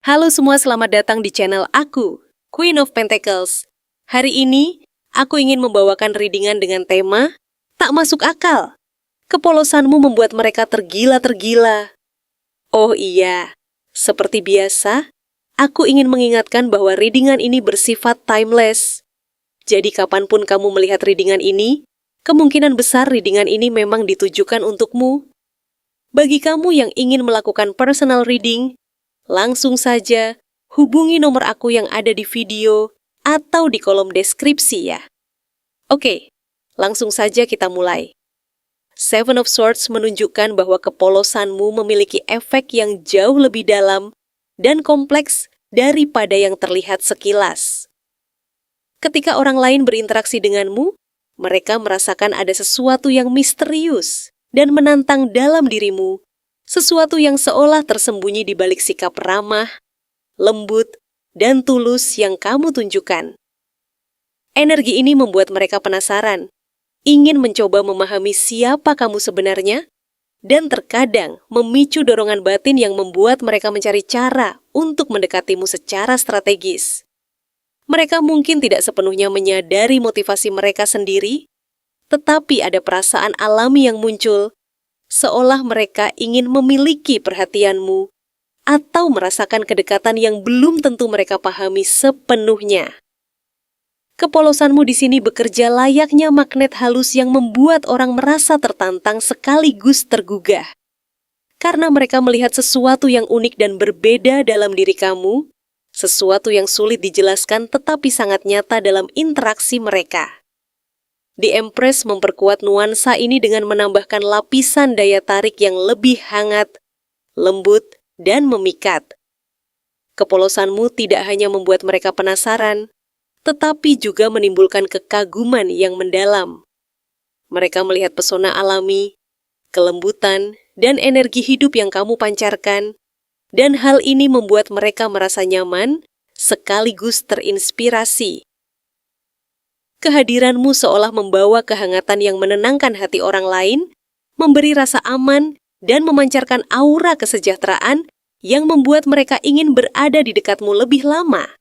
Halo semua, selamat datang di channel aku, Queen of Pentacles. Hari ini, aku ingin membawakan readingan dengan tema Tak Masuk Akal. Kepolosanmu membuat mereka tergila-tergila. Oh iya, seperti biasa, aku ingin mengingatkan bahwa readingan ini bersifat timeless. Jadi kapanpun kamu melihat readingan ini, kemungkinan besar readingan ini memang ditujukan untukmu. Bagi kamu yang ingin melakukan personal reading, langsung saja hubungi nomor aku yang ada di video atau di kolom deskripsi ya. Oke, langsung saja kita mulai. Seven of Swords menunjukkan bahwa kepolosanmu memiliki efek yang jauh lebih dalam dan kompleks daripada yang terlihat sekilas. Ketika orang lain berinteraksi denganmu, mereka merasakan ada sesuatu yang misterius dan menantang dalam dirimu, sesuatu yang seolah tersembunyi di balik sikap ramah, lembut, dan tulus yang kamu tunjukkan. Energi ini membuat mereka penasaran, ingin mencoba memahami siapa kamu sebenarnya, dan terkadang memicu dorongan batin yang membuat mereka mencari cara untuk mendekatimu secara strategis. Mereka mungkin tidak sepenuhnya menyadari motivasi mereka sendiri, tetapi ada perasaan alami yang muncul, seolah mereka ingin memiliki perhatianmu atau merasakan kedekatan yang belum tentu mereka pahami sepenuhnya. Kepolosanmu di sini bekerja layaknya magnet halus yang membuat orang merasa tertantang sekaligus tergugah. Karena mereka melihat sesuatu yang unik dan berbeda dalam diri kamu, sesuatu yang sulit dijelaskan tetapi sangat nyata dalam interaksi mereka. The Empress memperkuat nuansa ini dengan menambahkan lapisan daya tarik yang lebih hangat, lembut, dan memikat. Kepolosanmu tidak hanya membuat mereka penasaran, tetapi juga menimbulkan kekaguman yang mendalam. Mereka melihat pesona alami, kelembutan, dan energi hidup yang kamu pancarkan, dan hal ini membuat mereka merasa nyaman sekaligus terinspirasi. Kehadiranmu seolah membawa kehangatan yang menenangkan hati orang lain, memberi rasa aman, dan memancarkan aura kesejahteraan yang membuat mereka ingin berada di dekatmu lebih lama.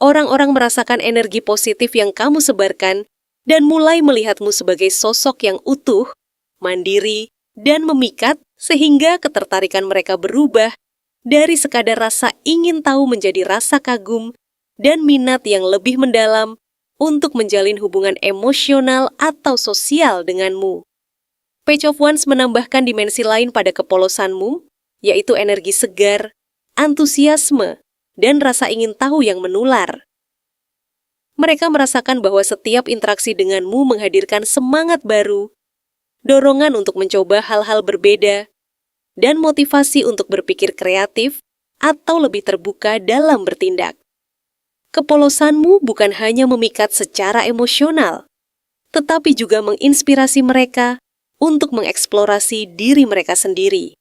Orang-orang merasakan energi positif yang kamu sebarkan dan mulai melihatmu sebagai sosok yang utuh, mandiri, dan memikat sehingga ketertarikan mereka berubah dari sekadar rasa ingin tahu menjadi rasa kagum dan minat yang lebih mendalam untuk menjalin hubungan emosional atau sosial denganmu. Page of Wands menambahkan dimensi lain pada kepolosanmu, yaitu energi segar, antusiasme, dan rasa ingin tahu yang menular. Mereka merasakan bahwa setiap interaksi denganmu menghadirkan semangat baru, dorongan untuk mencoba hal-hal berbeda, dan motivasi untuk berpikir kreatif atau lebih terbuka dalam bertindak. Kepolosanmu bukan hanya memikat secara emosional, tetapi juga menginspirasi mereka untuk mengeksplorasi diri mereka sendiri.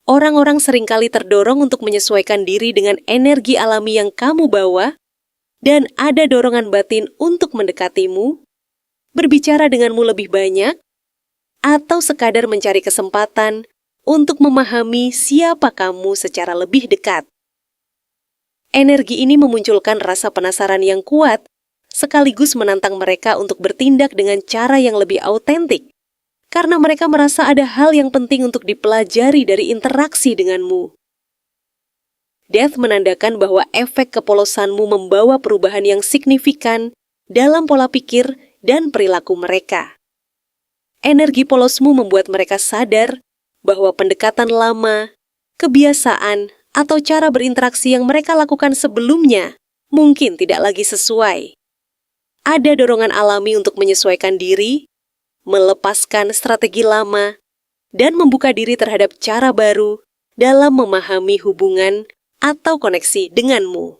Orang-orang seringkali terdorong untuk menyesuaikan diri dengan energi alami yang kamu bawa, dan ada dorongan batin untuk mendekatimu, berbicara denganmu lebih banyak, atau sekadar mencari kesempatan untuk memahami siapa kamu secara lebih dekat. Energi ini memunculkan rasa penasaran yang kuat, sekaligus menantang mereka untuk bertindak dengan cara yang lebih autentik, karena mereka merasa ada hal yang penting untuk dipelajari dari interaksi denganmu. Death menandakan bahwa efek kepolosanmu membawa perubahan yang signifikan dalam pola pikir dan perilaku mereka. Energi polosmu membuat mereka sadar bahwa pendekatan lama, kebiasaan, atau cara berinteraksi yang mereka lakukan sebelumnya mungkin tidak lagi sesuai. Ada dorongan alami untuk menyesuaikan diri, melepaskan strategi lama, dan membuka diri terhadap cara baru dalam memahami hubungan atau koneksi denganmu.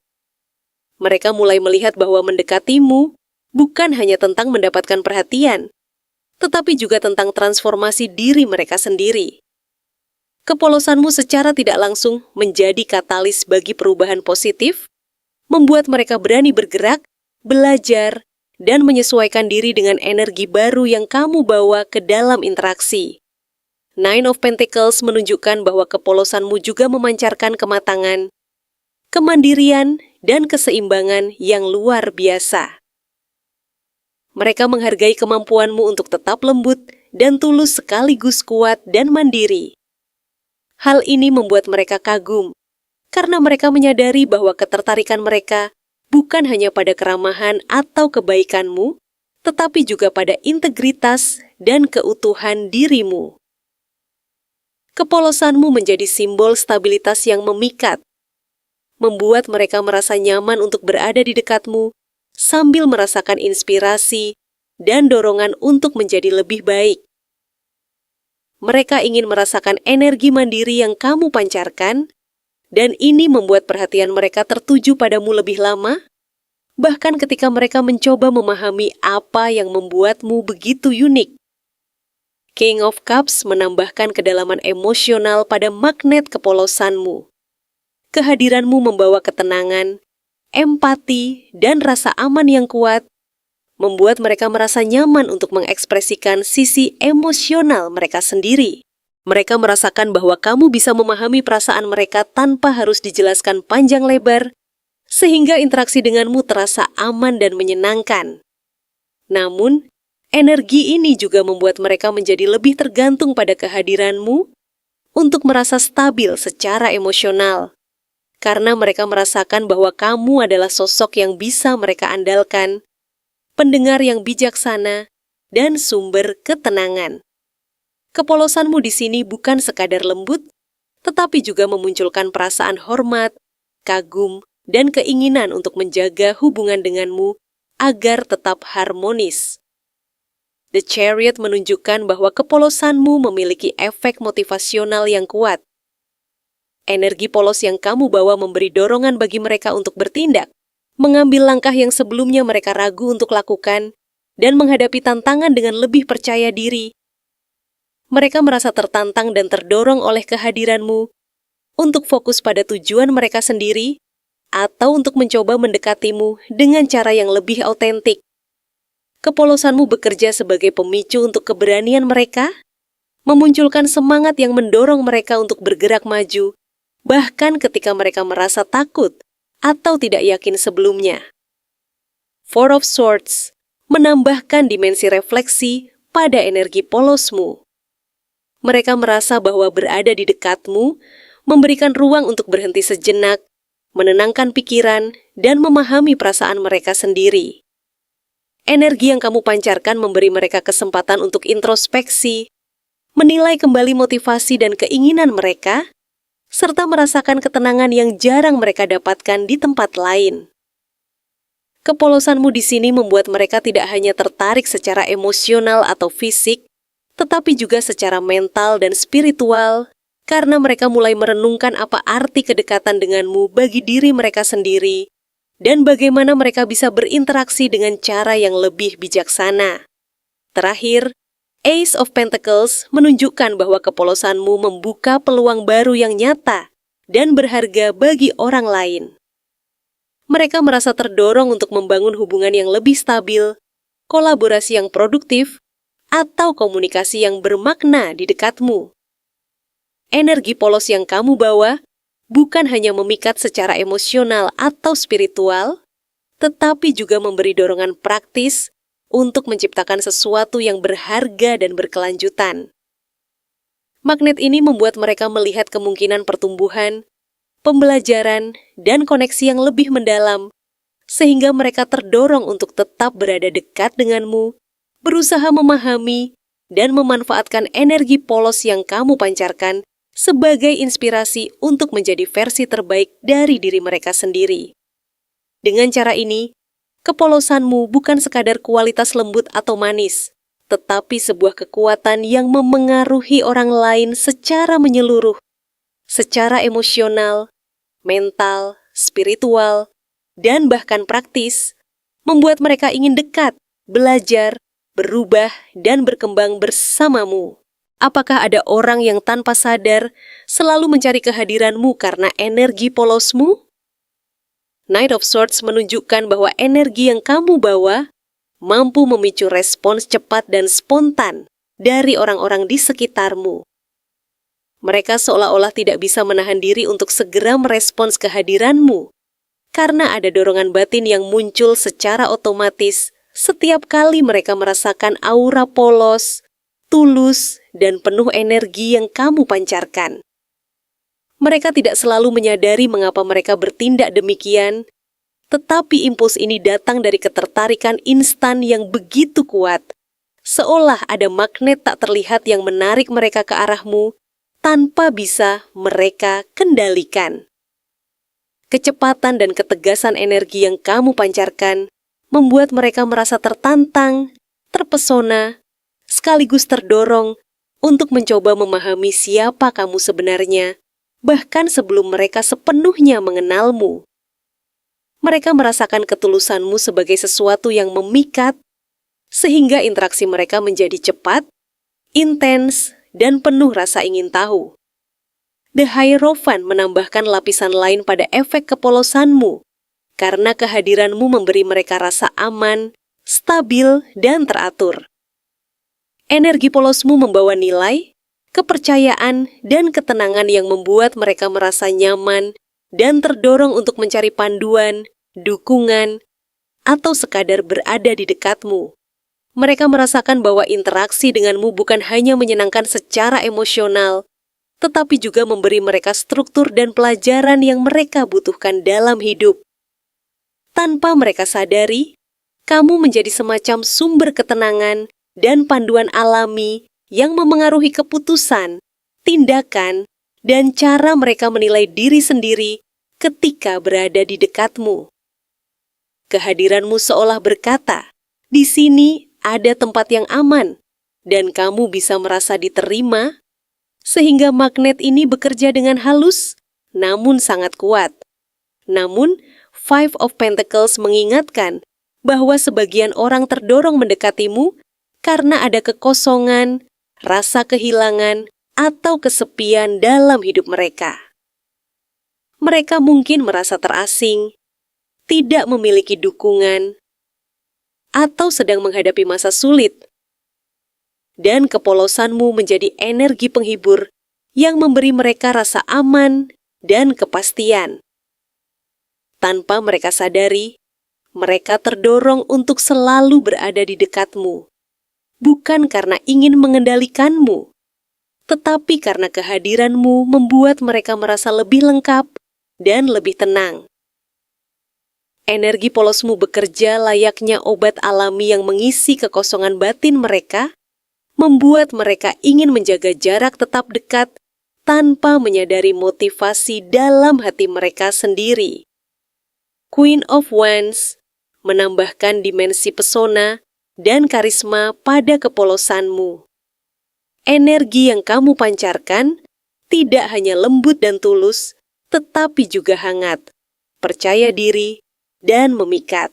Mereka mulai melihat bahwa mendekatimu bukan hanya tentang mendapatkan perhatian, tetapi juga tentang transformasi diri mereka sendiri. Kepolosanmu secara tidak langsung menjadi katalis bagi perubahan positif, membuat mereka berani bergerak, belajar, dan menyesuaikan diri dengan energi baru yang kamu bawa ke dalam interaksi. Nine of Pentacles menunjukkan bahwa kepolosanmu juga memancarkan kematangan kemandirian, dan keseimbangan yang luar biasa. Mereka menghargai kemampuanmu untuk tetap lembut dan tulus sekaligus kuat dan mandiri. Hal ini membuat mereka kagum, karena mereka menyadari bahwa ketertarikan mereka bukan hanya pada keramahan atau kebaikanmu, tetapi juga pada integritas dan keutuhan dirimu. Kepolosanmu menjadi simbol stabilitas yang memikat, membuat mereka merasa nyaman untuk berada di dekatmu, sambil merasakan inspirasi dan dorongan untuk menjadi lebih baik. Mereka ingin merasakan energi mandiri yang kamu pancarkan, dan ini membuat perhatian mereka tertuju padamu lebih lama, bahkan ketika mereka mencoba memahami apa yang membuatmu begitu unik. King of Cups menambahkan kedalaman emosional pada magnet kepolosanmu. Kehadiranmu membawa ketenangan, empati, dan rasa aman yang kuat, membuat mereka merasa nyaman untuk mengekspresikan sisi emosional mereka sendiri. Mereka merasakan bahwa kamu bisa memahami perasaan mereka tanpa harus dijelaskan panjang lebar, sehingga interaksi denganmu terasa aman dan menyenangkan. Namun, energi ini juga membuat mereka menjadi lebih tergantung pada kehadiranmu untuk merasa stabil secara emosional. Karena mereka merasakan bahwa kamu adalah sosok yang bisa mereka andalkan, pendengar yang bijaksana, dan sumber ketenangan. Kepolosanmu di sini bukan sekadar lembut, tetapi juga memunculkan perasaan hormat, kagum, dan keinginan untuk menjaga hubungan denganmu agar tetap harmonis. The Chariot menunjukkan bahwa kepolosanmu memiliki efek motivasional yang kuat. Energi polos yang kamu bawa memberi dorongan bagi mereka untuk bertindak, mengambil langkah yang sebelumnya mereka ragu untuk lakukan, dan menghadapi tantangan dengan lebih percaya diri. Mereka merasa tertantang dan terdorong oleh kehadiranmu untuk fokus pada tujuan mereka sendiri atau untuk mencoba mendekatimu dengan cara yang lebih autentik. Kepolosanmu bekerja sebagai pemicu untuk keberanian mereka, memunculkan semangat yang mendorong mereka untuk bergerak maju, bahkan ketika mereka merasa takut atau tidak yakin sebelumnya. Four of Swords menambahkan dimensi refleksi pada energi polosmu. Mereka merasa bahwa berada di dekatmu memberikan ruang untuk berhenti sejenak, menenangkan pikiran, dan memahami perasaan mereka sendiri. Energi yang kamu pancarkan memberi mereka kesempatan untuk introspeksi, menilai kembali motivasi dan keinginan mereka, serta merasakan ketenangan yang jarang mereka dapatkan di tempat lain. Kepolosanmu di sini membuat mereka tidak hanya tertarik secara emosional atau fisik, tetapi juga secara mental dan spiritual, karena mereka mulai merenungkan apa arti kedekatan denganmu bagi diri mereka sendiri, dan bagaimana mereka bisa berinteraksi dengan cara yang lebih bijaksana. Terakhir, Ace of Pentacles menunjukkan bahwa kepolosanmu membuka peluang baru yang nyata dan berharga bagi orang lain. Mereka merasa terdorong untuk membangun hubungan yang lebih stabil, kolaborasi yang produktif, atau komunikasi yang bermakna di dekatmu. Energi polos yang kamu bawa bukan hanya memikat secara emosional atau spiritual, tetapi juga memberi dorongan praktis untuk menciptakan sesuatu yang berharga dan berkelanjutan. Magnet ini membuat mereka melihat kemungkinan pertumbuhan, pembelajaran, dan koneksi yang lebih mendalam, sehingga mereka terdorong untuk tetap berada dekat denganmu, berusaha memahami, dan memanfaatkan energi polos yang kamu pancarkan sebagai inspirasi untuk menjadi versi terbaik dari diri mereka sendiri. Dengan cara ini, kepolosanmu bukan sekadar kualitas lembut atau manis, tetapi sebuah kekuatan yang memengaruhi orang lain secara menyeluruh, secara emosional, mental, spiritual, dan bahkan praktis, membuat mereka ingin dekat, belajar, berubah, dan berkembang bersamamu. Apakah ada orang yang tanpa sadar selalu mencari kehadiranmu karena energi polosmu? Knight of Swords menunjukkan bahwa energi yang kamu bawa mampu memicu respons cepat dan spontan dari orang-orang di sekitarmu. Mereka seolah-olah tidak bisa menahan diri untuk segera merespons kehadiranmu, karena ada dorongan batin yang muncul secara otomatis setiap kali mereka merasakan aura polos, tulus, dan penuh energi yang kamu pancarkan. Mereka tidak selalu menyadari mengapa mereka bertindak demikian, tetapi impuls ini datang dari ketertarikan instan yang begitu kuat, seolah ada magnet tak terlihat yang menarik mereka ke arahmu tanpa bisa mereka kendalikan. Kecepatan dan ketegasan energi yang kamu pancarkan membuat mereka merasa tertantang, terpesona, sekaligus terdorong untuk mencoba memahami siapa kamu sebenarnya, bahkan sebelum mereka sepenuhnya mengenalmu. Mereka merasakan ketulusanmu sebagai sesuatu yang memikat, sehingga interaksi mereka menjadi cepat, intens, dan penuh rasa ingin tahu. The Hierophant menambahkan lapisan lain pada efek kepolosanmu, karena kehadiranmu memberi mereka rasa aman, stabil, dan teratur. Energi polosmu membawa nilai, kepercayaan, dan ketenangan yang membuat mereka merasa nyaman dan terdorong untuk mencari panduan, dukungan, atau sekadar berada di dekatmu. Mereka merasakan bahwa interaksi denganmu bukan hanya menyenangkan secara emosional, tetapi juga memberi mereka struktur dan pelajaran yang mereka butuhkan dalam hidup. Tanpa mereka sadari, kamu menjadi semacam sumber ketenangan dan panduan alami yang memengaruhi keputusan, tindakan, dan cara mereka menilai diri sendiri ketika berada di dekatmu. Kehadiranmu seolah berkata, di sini ada tempat yang aman, dan kamu bisa merasa diterima, sehingga magnet ini bekerja dengan halus, namun sangat kuat. Namun, Five of Pentacles mengingatkan bahwa sebagian orang terdorong mendekatimu karena ada kekosongan, rasa kehilangan, atau kesepian dalam hidup mereka. Mereka mungkin merasa terasing, tidak memiliki dukungan, atau sedang menghadapi masa sulit. Dan kepolosanmu menjadi energi penghibur yang memberi mereka rasa aman dan kepastian. Tanpa mereka sadari, mereka terdorong untuk selalu berada di dekatmu, bukan karena ingin mengendalikanmu, tetapi karena kehadiranmu membuat mereka merasa lebih lengkap dan lebih tenang. Energi polosmu bekerja layaknya obat alami yang mengisi kekosongan batin mereka, membuat mereka ingin menjaga jarak tetap dekat tanpa menyadari motivasi dalam hati mereka sendiri. Queen of Wands menambahkan dimensi pesona dan karisma pada kepolosanmu. Energi yang kamu pancarkan tidak hanya lembut dan tulus, tetapi juga hangat, percaya diri, dan memikat.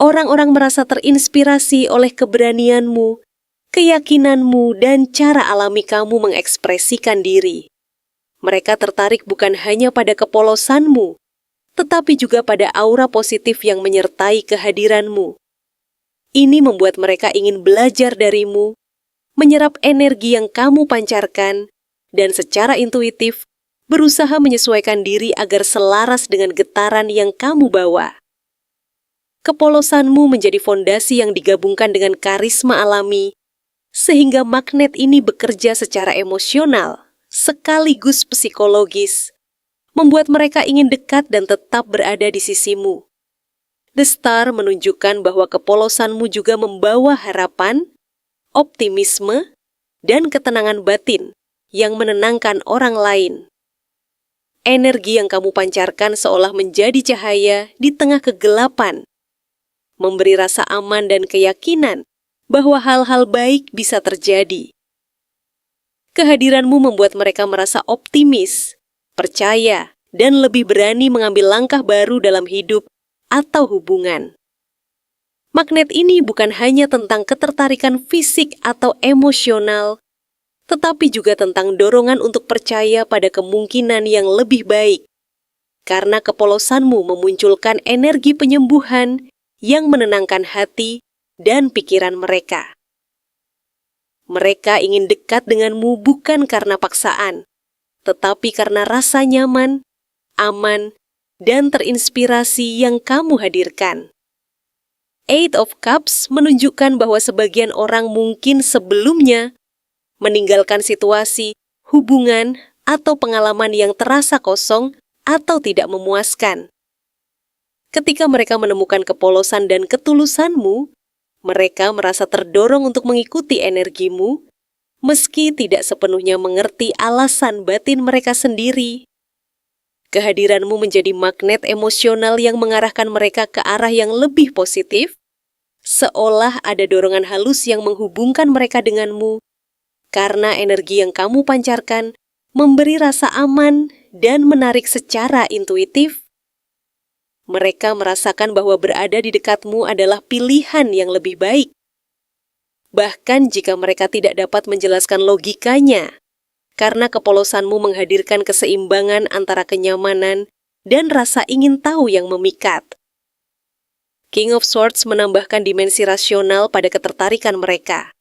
Orang-orang merasa terinspirasi oleh keberanianmu, keyakinanmu, dan cara alami kamu mengekspresikan diri. Mereka tertarik bukan hanya pada kepolosanmu, tetapi juga pada aura positif yang menyertai kehadiranmu. Ini membuat mereka ingin belajar darimu, menyerap energi yang kamu pancarkan, dan secara intuitif berusaha menyesuaikan diri agar selaras dengan getaran yang kamu bawa. Kepolosanmu menjadi fondasi yang digabungkan dengan karisma alami, sehingga magnet ini bekerja secara emosional, sekaligus psikologis, membuat mereka ingin dekat dan tetap berada di sisimu. The Star menunjukkan bahwa kepolosanmu juga membawa harapan, optimisme, dan ketenangan batin yang menenangkan orang lain. Energi yang kamu pancarkan seolah menjadi cahaya di tengah kegelapan, memberi rasa aman dan keyakinan bahwa hal-hal baik bisa terjadi. Kehadiranmu membuat mereka merasa optimis, percaya, dan lebih berani mengambil langkah baru dalam hidup atau hubungan. Magnet ini bukan hanya tentang ketertarikan fisik atau emosional, tetapi juga tentang dorongan untuk percaya pada kemungkinan yang lebih baik, karena kepolosanmu memunculkan energi penyembuhan yang menenangkan hati dan pikiran mereka. Mereka ingin dekat denganmu bukan karena paksaan, tetapi karena rasa nyaman, aman, dan terinspirasi yang kamu hadirkan. Eight of Cups menunjukkan bahwa sebagian orang mungkin sebelumnya meninggalkan situasi, hubungan, atau pengalaman yang terasa kosong atau tidak memuaskan. Ketika mereka menemukan kepolosan dan ketulusanmu, mereka merasa terdorong untuk mengikuti energimu, meski tidak sepenuhnya mengerti alasan batin mereka sendiri. Kehadiranmu menjadi magnet emosional yang mengarahkan mereka ke arah yang lebih positif, seolah ada dorongan halus yang menghubungkan mereka denganmu, karena energi yang kamu pancarkan memberi rasa aman dan menarik secara intuitif. Mereka merasakan bahwa berada di dekatmu adalah pilihan yang lebih baik. Bahkan jika mereka tidak dapat menjelaskan logikanya, karena kepolosanmu menghadirkan keseimbangan antara kenyamanan dan rasa ingin tahu yang memikat. King of Swords menambahkan dimensi rasional pada ketertarikan mereka.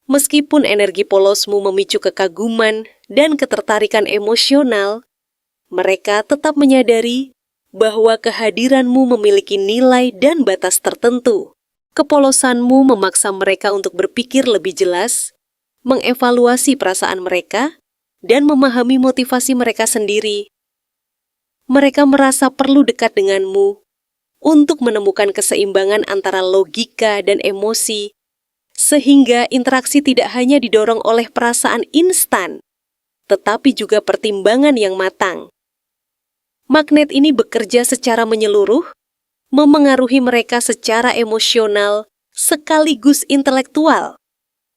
Meskipun energi polosmu memicu kekaguman dan ketertarikan emosional, mereka tetap menyadari bahwa kehadiranmu memiliki nilai dan batas tertentu. Kepolosanmu memaksa mereka untuk berpikir lebih jelas, mengevaluasi perasaan mereka, dan memahami motivasi mereka sendiri. Mereka merasa perlu dekat denganmu untuk menemukan keseimbangan antara logika dan emosi, sehingga interaksi tidak hanya didorong oleh perasaan instan, tetapi juga pertimbangan yang matang. Magnet ini bekerja secara menyeluruh, memengaruhi mereka secara emosional sekaligus intelektual,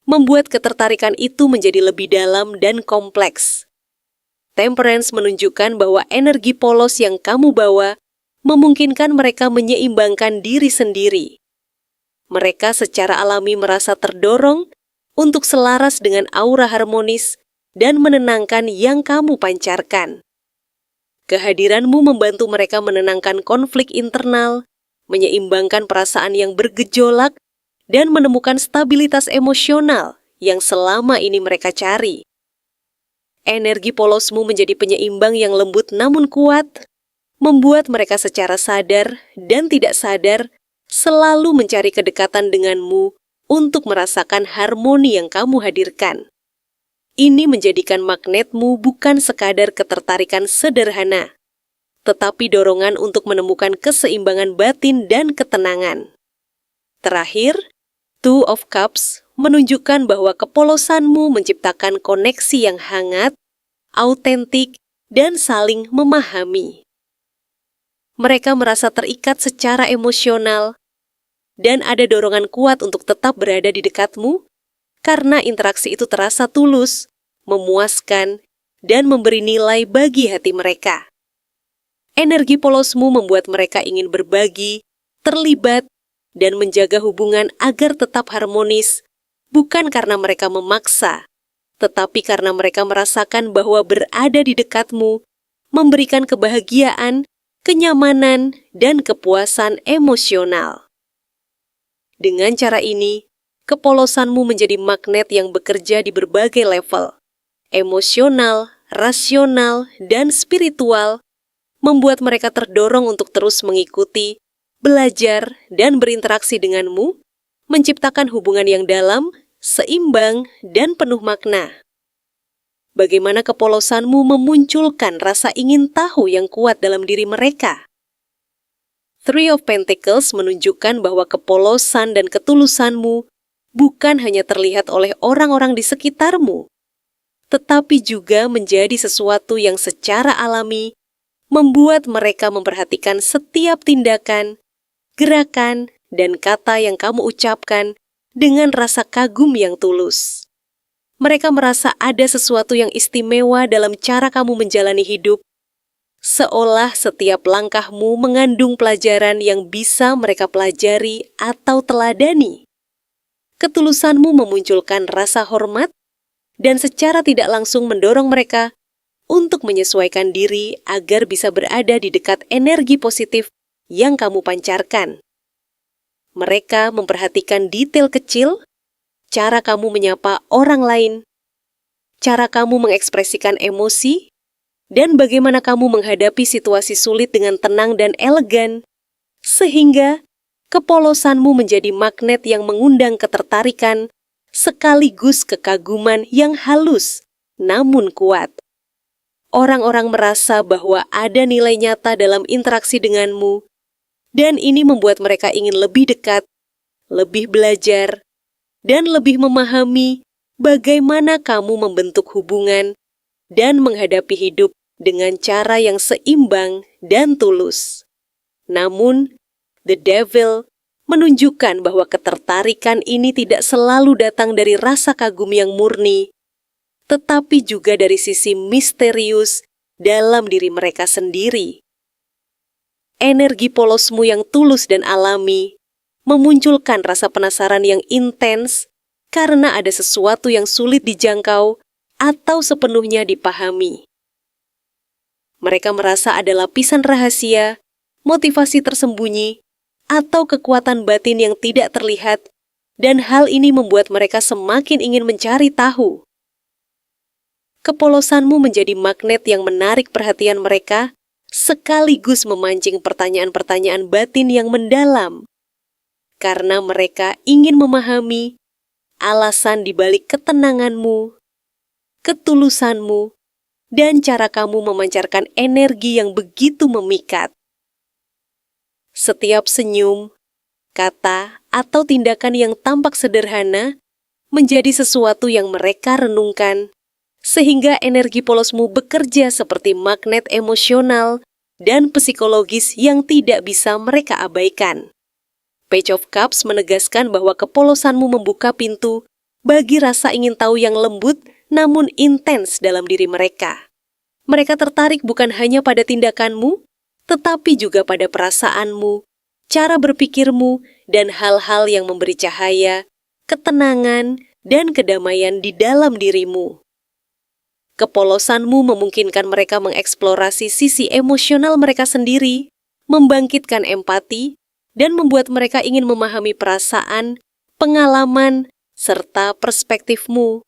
membuat ketertarikan itu menjadi lebih dalam dan kompleks. Temperance menunjukkan bahwa energi polos yang kamu bawa memungkinkan mereka menyeimbangkan diri sendiri. Mereka secara alami merasa terdorong untuk selaras dengan aura harmonis dan menenangkan yang kamu pancarkan. Kehadiranmu membantu mereka menenangkan konflik internal, menyeimbangkan perasaan yang bergejolak, dan menemukan stabilitas emosional yang selama ini mereka cari. Energi polosmu menjadi penyeimbang yang lembut namun kuat, membuat mereka secara sadar dan tidak sadar selalu mencari kedekatan denganmu untuk merasakan harmoni yang kamu hadirkan. Ini menjadikan magnetmu bukan sekadar ketertarikan sederhana, tetapi dorongan untuk menemukan keseimbangan batin dan ketenangan. Terakhir, Two of Cups menunjukkan bahwa kepolosanmu menciptakan koneksi yang hangat, autentik, dan saling memahami. Mereka merasa terikat secara emosional, dan ada dorongan kuat untuk tetap berada di dekatmu, karena interaksi itu terasa tulus, memuaskan, dan memberi nilai bagi hati mereka. Energi polosmu membuat mereka ingin berbagi, terlibat, dan menjaga hubungan agar tetap harmonis, bukan karena mereka memaksa, tetapi karena mereka merasakan bahwa berada di dekatmu, memberikan kebahagiaan, kenyamanan, dan kepuasan emosional. Dengan cara ini, kepolosanmu menjadi magnet yang bekerja di berbagai level, emosional, rasional, dan spiritual, membuat mereka terdorong untuk terus mengikuti, belajar, dan berinteraksi denganmu, menciptakan hubungan yang dalam, seimbang, dan penuh makna. Bagaimana kepolosanmu memunculkan rasa ingin tahu yang kuat dalam diri mereka? Three of Pentacles menunjukkan bahwa kepolosan dan ketulusanmu bukan hanya terlihat oleh orang-orang di sekitarmu, tetapi juga menjadi sesuatu yang secara alami membuat mereka memperhatikan setiap tindakan, gerakan, dan kata yang kamu ucapkan dengan rasa kagum yang tulus. Mereka merasa ada sesuatu yang istimewa dalam cara kamu menjalani hidup, seolah setiap langkahmu mengandung pelajaran yang bisa mereka pelajari atau teladani. Ketulusanmu memunculkan rasa hormat dan secara tidak langsung mendorong mereka untuk menyesuaikan diri agar bisa berada di dekat energi positif yang kamu pancarkan. Mereka memperhatikan detail kecil, cara kamu menyapa orang lain, cara kamu mengekspresikan emosi, dan bagaimana kamu menghadapi situasi sulit dengan tenang dan elegan, sehingga kepolosanmu menjadi magnet yang mengundang ketertarikan sekaligus kekaguman yang halus namun kuat. Orang-orang merasa bahwa ada nilai nyata dalam interaksi denganmu, dan ini membuat mereka ingin lebih dekat, lebih belajar, dan lebih memahami bagaimana kamu membentuk hubungan dan menghadapi hidup dengan cara yang seimbang dan tulus. Namun, the devil menunjukkan bahwa ketertarikan ini tidak selalu datang dari rasa kagum yang murni, tetapi juga dari sisi misterius dalam diri mereka sendiri. Energi polosmu yang tulus dan alami memunculkan rasa penasaran yang intens karena ada sesuatu yang sulit dijangkau atau sepenuhnya dipahami. Mereka merasa ada lapisan rahasia, motivasi tersembunyi, atau kekuatan batin yang tidak terlihat, dan hal ini membuat mereka semakin ingin mencari tahu. Kepolosanmu menjadi magnet yang menarik perhatian mereka, sekaligus memancing pertanyaan-pertanyaan batin yang mendalam. Karena mereka ingin memahami alasan dibalik ketenanganmu, ketulusanmu, dan cara kamu memancarkan energi yang begitu memikat. Setiap senyum, kata, atau tindakan yang tampak sederhana menjadi sesuatu yang mereka renungkan, sehingga energi polosmu bekerja seperti magnet emosional dan psikologis yang tidak bisa mereka abaikan. Page of Cups menegaskan bahwa kepolosanmu membuka pintu bagi rasa ingin tahu yang lembut namun intens dalam diri mereka. Mereka tertarik bukan hanya pada tindakanmu, tetapi juga pada perasaanmu, cara berpikirmu, dan hal-hal yang memberi cahaya, ketenangan, dan kedamaian di dalam dirimu. Kepolosanmu memungkinkan mereka mengeksplorasi sisi emosional mereka sendiri, membangkitkan empati, dan membuat mereka ingin memahami perasaan, pengalaman, serta perspektifmu.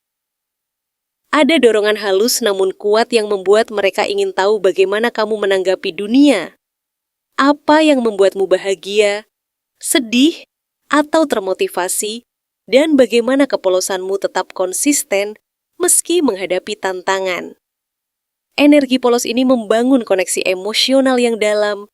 Ada dorongan halus namun kuat yang membuat mereka ingin tahu bagaimana kamu menanggapi dunia. Apa yang membuatmu bahagia, sedih, atau termotivasi, dan bagaimana kepolosanmu tetap konsisten meski menghadapi tantangan. Energi polos ini membangun koneksi emosional yang dalam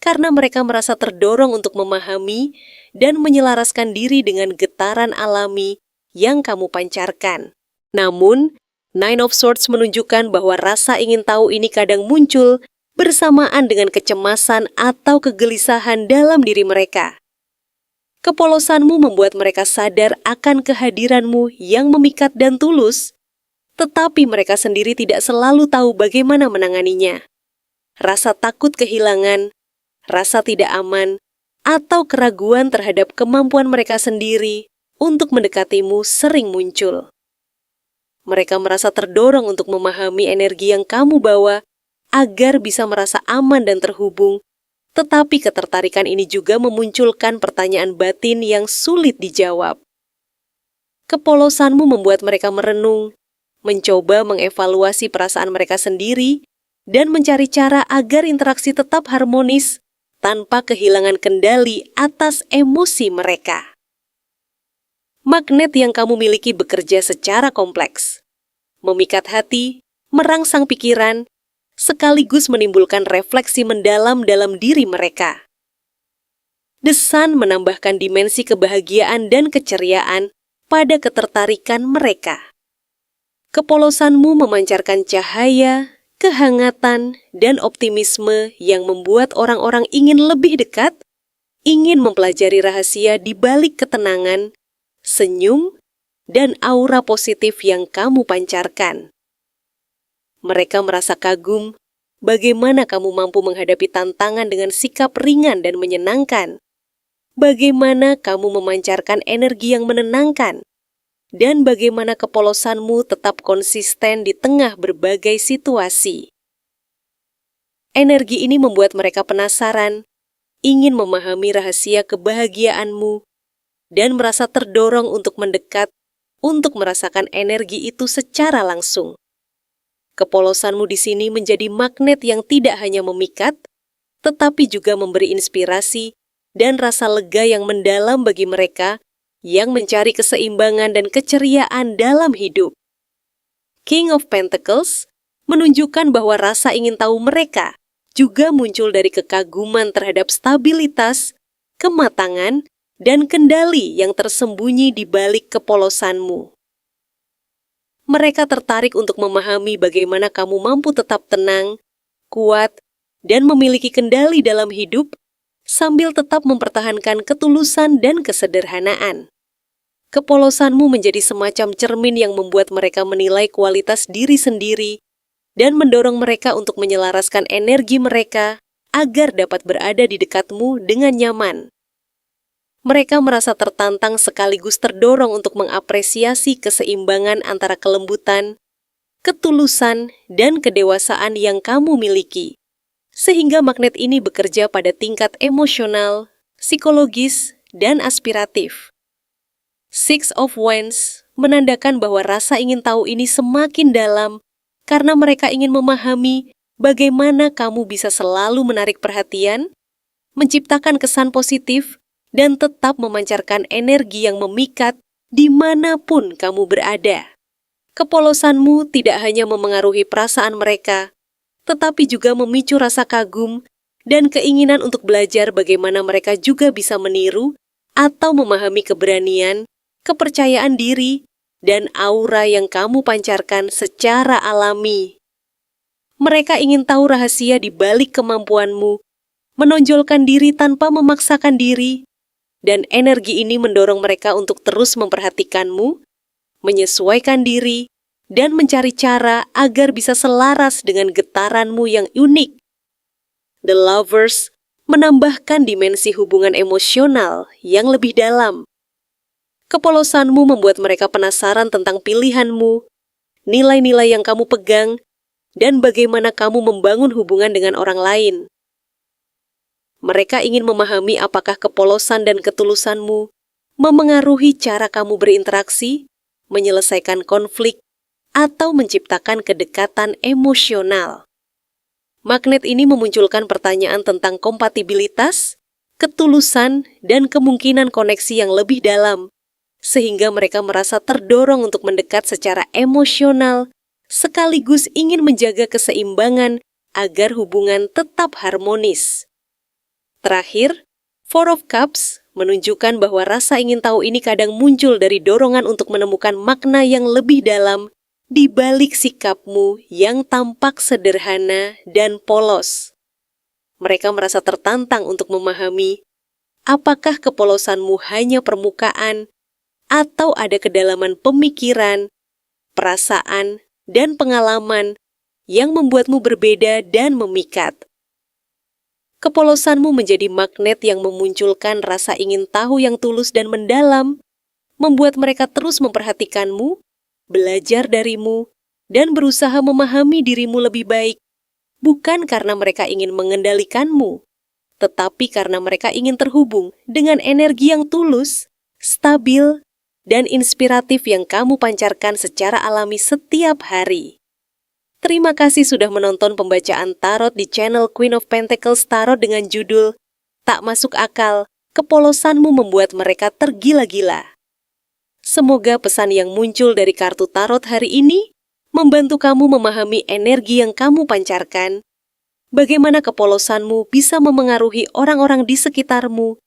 karena mereka merasa terdorong untuk memahami dan menyelaraskan diri dengan getaran alami yang kamu pancarkan. Namun, Nine of Swords menunjukkan bahwa rasa ingin tahu ini kadang muncul bersamaan dengan kecemasan atau kegelisahan dalam diri mereka. Kepolosanmu membuat mereka sadar akan kehadiranmu yang memikat dan tulus, tetapi mereka sendiri tidak selalu tahu bagaimana menanganinya. Rasa takut kehilangan, rasa tidak aman, atau keraguan terhadap kemampuan mereka sendiri untuk mendekatimu sering muncul. Mereka merasa terdorong untuk memahami energi yang kamu bawa agar bisa merasa aman dan terhubung, tetapi ketertarikan ini juga memunculkan pertanyaan batin yang sulit dijawab. Kepolosanmu membuat mereka merenung, mencoba mengevaluasi perasaan mereka sendiri, dan mencari cara agar interaksi tetap harmonis tanpa kehilangan kendali atas emosi mereka. Magnet yang kamu miliki bekerja secara kompleks, memikat hati, merangsang pikiran, sekaligus menimbulkan refleksi mendalam dalam diri mereka. The Sun menambahkan dimensi kebahagiaan dan keceriaan pada ketertarikan mereka. Kepolosanmu memancarkan cahaya, kehangatan, dan optimisme yang membuat orang-orang ingin lebih dekat, ingin mempelajari rahasia di balik ketenangan, senyum, dan aura positif yang kamu pancarkan. Mereka merasa kagum bagaimana kamu mampu menghadapi tantangan dengan sikap ringan dan menyenangkan, bagaimana kamu memancarkan energi yang menenangkan, dan bagaimana kepolosanmu tetap konsisten di tengah berbagai situasi. Energi ini membuat mereka penasaran, ingin memahami rahasia kebahagiaanmu, dan merasa terdorong untuk mendekat untuk merasakan energi itu secara langsung. Kepolosanmu di sini menjadi magnet yang tidak hanya memikat, tetapi juga memberi inspirasi dan rasa lega yang mendalam bagi mereka yang mencari keseimbangan dan keceriaan dalam hidup. King of Pentacles menunjukkan bahwa rasa ingin tahu mereka juga muncul dari kekaguman terhadap stabilitas, kematangan, dan kendali yang tersembunyi di balik kepolosanmu. Mereka tertarik untuk memahami bagaimana kamu mampu tetap tenang, kuat, dan memiliki kendali dalam hidup sambil tetap mempertahankan ketulusan dan kesederhanaan. Kepolosanmu menjadi semacam cermin yang membuat mereka menilai kualitas diri sendiri dan mendorong mereka untuk menyelaraskan energi mereka agar dapat berada di dekatmu dengan nyaman. Mereka merasa tertantang sekaligus terdorong untuk mengapresiasi keseimbangan antara kelembutan, ketulusan, dan kedewasaan yang kamu miliki. Sehingga magnet ini bekerja pada tingkat emosional, psikologis, dan aspiratif. Six of Wands menandakan bahwa rasa ingin tahu ini semakin dalam karena mereka ingin memahami bagaimana kamu bisa selalu menarik perhatian, menciptakan kesan positif, dan tetap memancarkan energi yang memikat dimanapun kamu berada. Kepolosanmu tidak hanya memengaruhi perasaan mereka, tetapi juga memicu rasa kagum dan keinginan untuk belajar bagaimana mereka juga bisa meniru atau memahami keberanian, kepercayaan diri, dan aura yang kamu pancarkan secara alami. Mereka ingin tahu rahasia di balik kemampuanmu, menonjolkan diri tanpa memaksakan diri, dan energi ini mendorong mereka untuk terus memperhatikanmu, menyesuaikan diri, dan mencari cara agar bisa selaras dengan getaranmu yang unik. The Lovers menambahkan dimensi hubungan emosional yang lebih dalam. Kepolosanmu membuat mereka penasaran tentang pilihanmu, nilai-nilai yang kamu pegang, dan bagaimana kamu membangun hubungan dengan orang lain. Mereka ingin memahami apakah kepolosan dan ketulusanmu memengaruhi cara kamu berinteraksi, menyelesaikan konflik, atau menciptakan kedekatan emosional. Magnet ini memunculkan pertanyaan tentang kompatibilitas, ketulusan, dan kemungkinan koneksi yang lebih dalam, sehingga mereka merasa terdorong untuk mendekat secara emosional, sekaligus ingin menjaga keseimbangan agar hubungan tetap harmonis. Terakhir, Four of Cups menunjukkan bahwa rasa ingin tahu ini kadang muncul dari dorongan untuk menemukan makna yang lebih dalam di balik sikapmu yang tampak sederhana dan polos. Mereka merasa tertantang untuk memahami apakah kepolosanmu hanya permukaan atau ada kedalaman pemikiran, perasaan, dan pengalaman yang membuatmu berbeda dan memikat. Kepolosanmu menjadi magnet yang memunculkan rasa ingin tahu yang tulus dan mendalam, membuat mereka terus memperhatikanmu, belajar darimu, dan berusaha memahami dirimu lebih baik, bukan karena mereka ingin mengendalikanmu, tetapi karena mereka ingin terhubung dengan energi yang tulus, stabil, dan inspiratif yang kamu pancarkan secara alami setiap hari. Terima kasih sudah menonton pembacaan tarot di channel Queen of Pentacles Tarot dengan judul Tak Masuk Akal, Kepolosanmu Membuat Mereka Tergila-gila. Semoga pesan yang muncul dari kartu tarot hari ini membantu kamu memahami energi yang kamu pancarkan, bagaimana kepolosanmu bisa memengaruhi orang-orang di sekitarmu,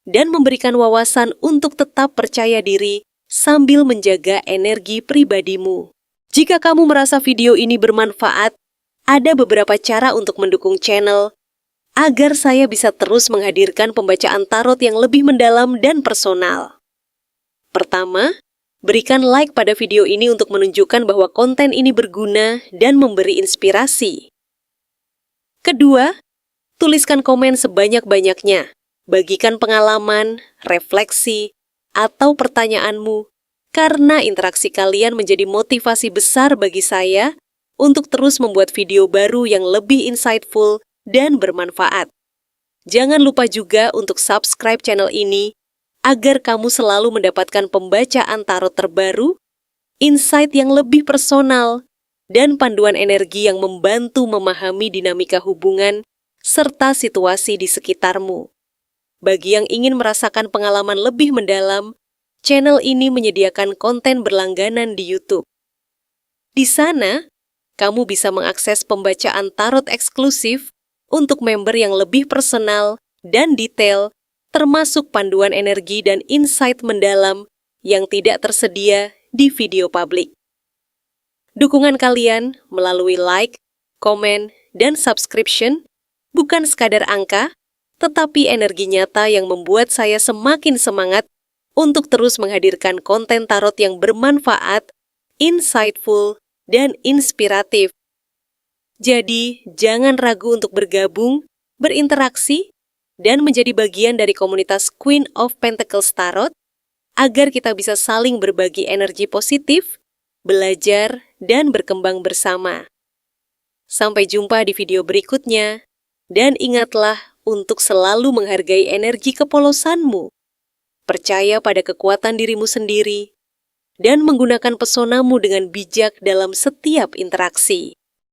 dan memberikan wawasan untuk tetap percaya diri sambil menjaga energi pribadimu. Jika kamu merasa video ini bermanfaat, ada beberapa cara untuk mendukung channel agar saya bisa terus menghadirkan pembacaan tarot yang lebih mendalam dan personal. Pertama, berikan like pada video ini untuk menunjukkan bahwa konten ini berguna dan memberi inspirasi. Kedua, tuliskan komen sebanyak-banyaknya. Bagikan pengalaman, refleksi, atau pertanyaanmu, karena interaksi kalian menjadi motivasi besar bagi saya untuk terus membuat video baru yang lebih insightful dan bermanfaat. Jangan lupa juga untuk subscribe channel ini agar kamu selalu mendapatkan pembacaan tarot terbaru insight yang lebih personal, dan panduan energi yang membantu memahami dinamika hubungan serta situasi di sekitarmu. Bagi yang ingin merasakan pengalaman lebih mendalam, channel ini menyediakan konten berlangganan di YouTube. Di sana, kamu bisa mengakses pembacaan tarot eksklusif untuk member yang lebih personal dan detail, termasuk panduan energi dan insight mendalam yang tidak tersedia di video publik. Dukungan kalian melalui like, komen, dan subscription bukan sekadar angka, tetapi energi nyata yang membuat saya semakin semangat untuk terus menghadirkan konten tarot yang bermanfaat, insightful, dan inspiratif. Jadi, jangan ragu untuk bergabung, berinteraksi, dan menjadi bagian dari komunitas Queen of Pentacles Tarot agar kita bisa saling berbagi energi positif, belajar, dan berkembang bersama. Sampai jumpa di video berikutnya, dan ingatlah untuk selalu menghargai energi kepolosanmu, percaya pada kekuatan dirimu sendiri, dan menggunakan pesonamu dengan bijak dalam setiap interaksi.